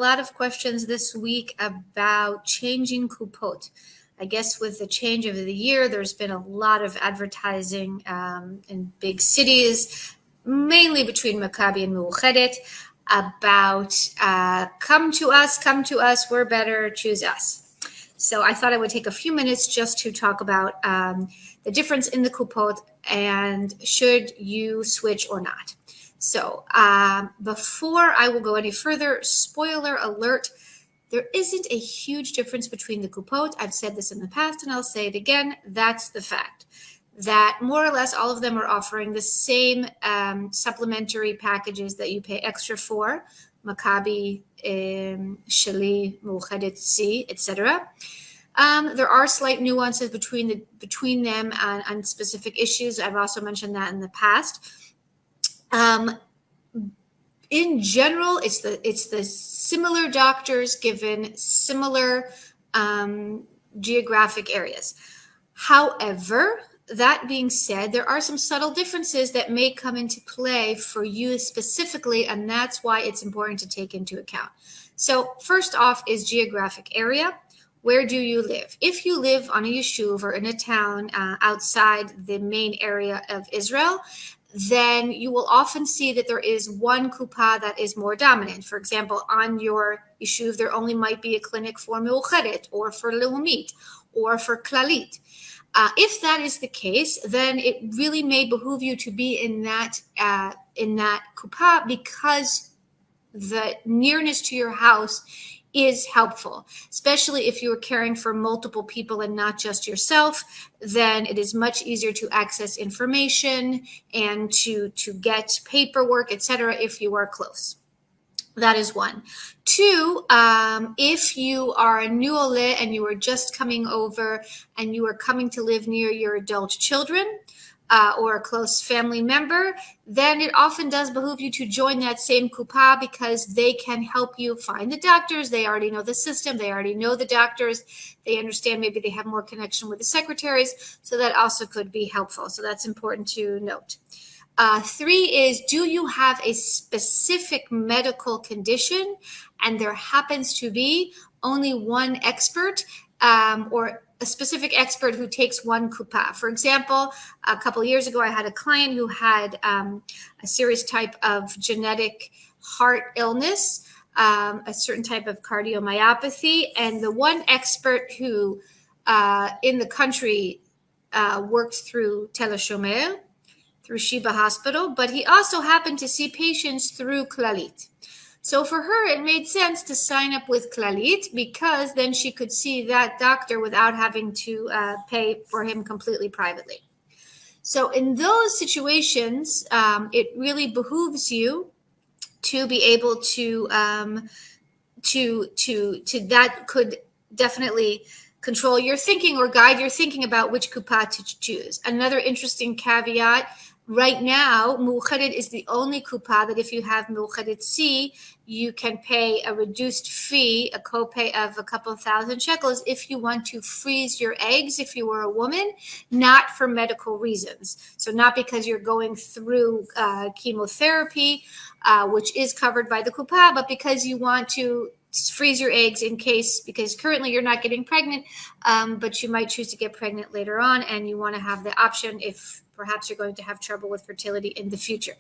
lot of questions this week about changing kupot. I guess with the change of the year, there's been a lot of advertising in big cities, mainly between Maccabi and Meuhedet, about come to us, we're better, choose us. So I thought I would take a few minutes just to talk about the difference in the kupot and should you switch or not. So before I will go any further, spoiler alert, there isn't a huge difference between the kupot. I've said this in the past and I'll say it again. That's the fact that more or less all of them are offering the same supplementary packages that you pay extra for, Maccabi, Cholim, Meuhedet, C, etc. There are slight nuances between them on specific issues. I've also mentioned that in the past. In general, it's the similar doctors given similar geographic areas. However, that being said, there are some subtle differences that may come into play for you specifically, and that's why it's important to take into account. So first off is geographic area. Where do you live? If you live on a yeshuv or in a town outside the main area of Israel, then you will often see that there is one kupah that is more dominant. For example, on your yeshuv, there only might be a clinic for Meuhedet or for Leumit or for Clalit. If that is the case, then it really may behoove you to be in that kupah because the nearness to your house is helpful, especially if you are caring for multiple people and not just yourself. Then it is much easier to access information and to get paperwork, etc., if you are close. That is one. Two, if you are a new ole and you are just coming over and you are coming to live near your adult children, or a close family member, then it often does behoove you to join that same kupah because they can help you find the doctors. They already know the system. They already know the doctors. They understand maybe they have more connection with the secretaries. So that also could be helpful. So that's important to note. Three is, do you have a specific medical condition and there happens to be only one expert or a specific expert who takes one kupah? For example, a couple of years ago, I had a client who had a serious type of genetic heart illness, a certain type of cardiomyopathy, and the one expert who in the country worked through Tel Shomer, through Sheba Hospital, but he also happened to see patients through Clalit. So for her, it made sense to sign up with Clalit because then she could see that doctor without having to pay for him completely privately. So in those situations, it really behooves you to be able to that could definitely control your thinking or guide your thinking about which kupah to choose. Another interesting caveat. Right now, Meuhedet is the only kupah that if you have Meuhedet C, you can pay a reduced fee, a copay of a couple of thousand shekels if you want to freeze your eggs if you were a woman, not for medical reasons. So not because you're going through chemotherapy, which is covered by the kupah, but because you want to freeze your eggs in case, because currently you're not getting pregnant, but you might choose to get pregnant later on and you want to have the option if perhaps you're going to have trouble with fertility in the future.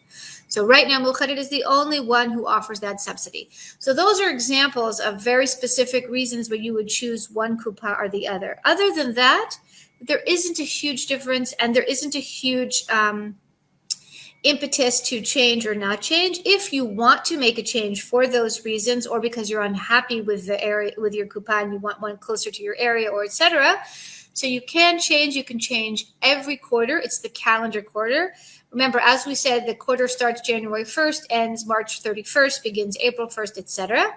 So right now, Meuhedet is the only one who offers that subsidy. So those are examples of very specific reasons where you would choose one kupah or the other. Other than that, there isn't a huge difference and there isn't a huge impetus to change or not change. If you want to make a change for those reasons or because you're unhappy with the area, with your kupah and you want one closer to your area or etc., so you can change. You can change every quarter. It's the calendar quarter. Remember, as we said, the quarter starts January 1st, ends March 31st, begins April 1st, etc.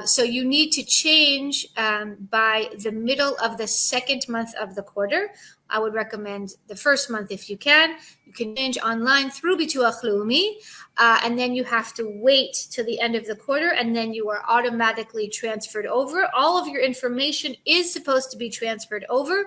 So you need to change by the middle of the second month of the quarter. I would recommend the first month if you can. You can change online through Bituach Leumi, and then you have to wait till the end of the quarter, and then you are automatically transferred over. All of your information is supposed to be transferred over.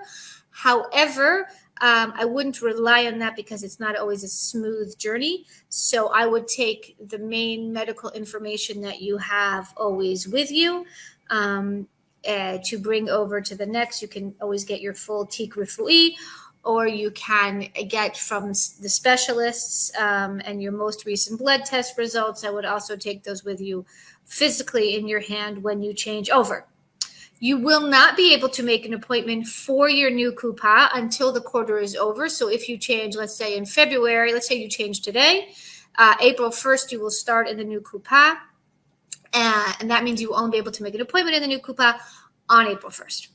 However, I wouldn't rely on that because it's not always a smooth journey. So I would take the main medical information that you have always with you to bring over to the next. You can always get your full Tik Refu'i, or you can get from the specialists and your most recent blood test results. I would also take those with you physically in your hand when you change over. You will not be able to make an appointment for your new Kupah until the quarter is over. So if you change, let's say in February, let's say you change today, April 1st, you will start in the new Kupah. And that means you won't be able to make an appointment in the new Kupah on April 1st.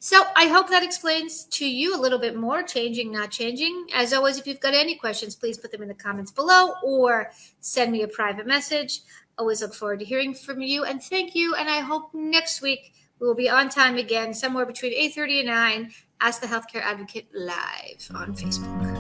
So I hope that explains to you a little bit more, changing, not changing. As always, if you've got any questions, please put them in the comments below or send me a private message. Always look forward to hearing from you. And thank you. And I hope next week we will be on time again, somewhere between 8:30 and 9. Ask the Healthcare Advocate live on Facebook.